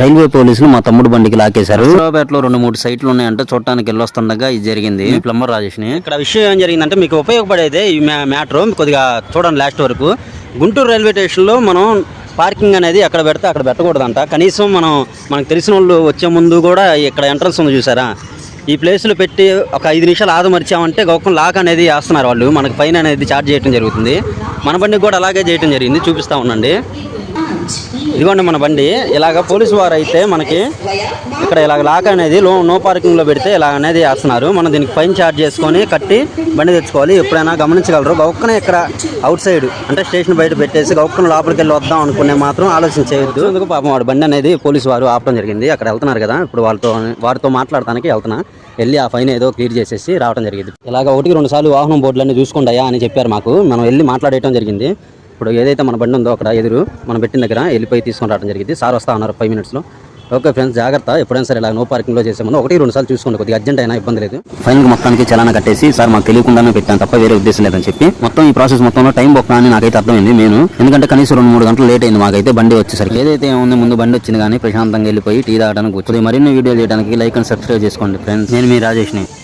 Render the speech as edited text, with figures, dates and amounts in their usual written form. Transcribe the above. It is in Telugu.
రైల్వే పోలీసులు మా తమ్ముడు బండికి లాకేశారు. హైదరాబాద్లో 2-3 సైట్లు ఉన్నాయంటే చూడటానికి వెళ్ళొస్తుండగా ఇది జరిగింది. ప్లంబర్ రాజేష్ని ఇక్కడ విషయం ఏం జరిగిందంటే మీకు ఉపయోగపడేది ఈ మ్యాటర్ కొద్దిగా చూడండి లాస్ట్ వరకు. గుంటూరు రైల్వే స్టేషన్లో మనం పార్కింగ్ అనేది ఎక్కడ పెడితే అక్కడ పెట్టకూడదంట. కనీసం మనకు తెలిసిన వాళ్ళు వచ్చే ముందు కూడా ఇక్కడ ఎంట్రన్స్ ఉంది చూసారా, ఈ ప్లేస్లో పెట్టి ఒక 5 నిమిషాలు ఆదమరిచామంటే గొప్ప లాక్ అనేది వేస్తున్నారు వాళ్ళు. మనకి ఫైన్ అనేది ఛార్జ్ చేయడం జరుగుతుంది. మన బండికి కూడా అలాగే చేయడం జరిగింది. చూపిస్తూ ఉండండి. ఇదిగోండి మన బండి. ఇలాగ పోలీసు వారు అయితే మనకి ఇక్కడ ఇలాగ లాక్ అనేది నో పార్కింగ్లో పెడితే ఇలా అనేది వేస్తున్నారు. మనం దీనికి ఫైన్ ఛార్జ్ చేసుకొని కట్టి బండి తెచ్చుకోవాలి. ఎప్పుడైనా గమనించగలరు. గౌక్కనే ఇక్కడ అవుట్ సైడ్ అంటే స్టేషన్ బయట పెట్టేసి గౌక్కన లోపలికి వెళ్ళి వద్దాం అనుకునే మాత్రం ఆలోచన చేయొద్దు. ఎందుకు పాపం వాడు బండి అనేది పోలీసు వారు ఆపడం జరిగింది. అక్కడ వెళ్తున్నారు కదా, ఇప్పుడు వారితో మాట్లాడటానికి వెళ్తున్నా. వెళ్ళి ఆ ఫైన్ ఏదో క్లియర్ చేసేసి రావడం జరిగింది. ఇలాగ 1-2 సార్లు వాహనం బోర్డులన్నీ చూసుకుంటాయా అని చెప్పారు మాకు. మనం వెళ్ళి మాట్లాడటం జరిగింది. ఇప్పుడు ఏదైతే మన బండి ఉందో అక్కడ ఎదురు మనం పెట్టిన దగ్గర వెళ్ళిపోయి తీసుకొని రావడం జరిగింది. సార్ వస్తా ఉన్నారు 5 మినిట్స్లో. ఓకే ఫ్రెండ్స్, జాగ్రత్త. ఎప్పుడైనా సరే ఇలా నో పార్కింగ్లో చేసామో 1-2 సార్లు చూసుకోండి. కొద్దిగా అర్జెంట్ అయినా ఇబ్బంది లేదు. ఫైన్ మొత్తానికి చలానా కట్టేసి సార్ మాకు తెలియకుండానే పెట్టాను తప్ప వేరే ఉద్దేశం లేదని చెప్పి మొత్తం ఈ ప్రాసెస్ మొత్తంలో టైం బొక్క అని నాకైతే అర్థమైంది. నేను ఎందుకంటే కనీసం 2-3 గంటలు లేట్ అయింది మాకైతే బండి వచ్చేసరికి. ఏదైతే ఏముంది ముందు బండి వచ్చింది కానీ ప్రశాంతంగా వెళ్ళిపోయి టీ తాగడానికి కూర్చొని మరిన్ని వీడియోలు చేయడానికి లైక్ అండ్ సబ్స్క్రైబ్ చేసుకోండి ఫ్రెండ్స్. నేను మీ రాజేష్ని.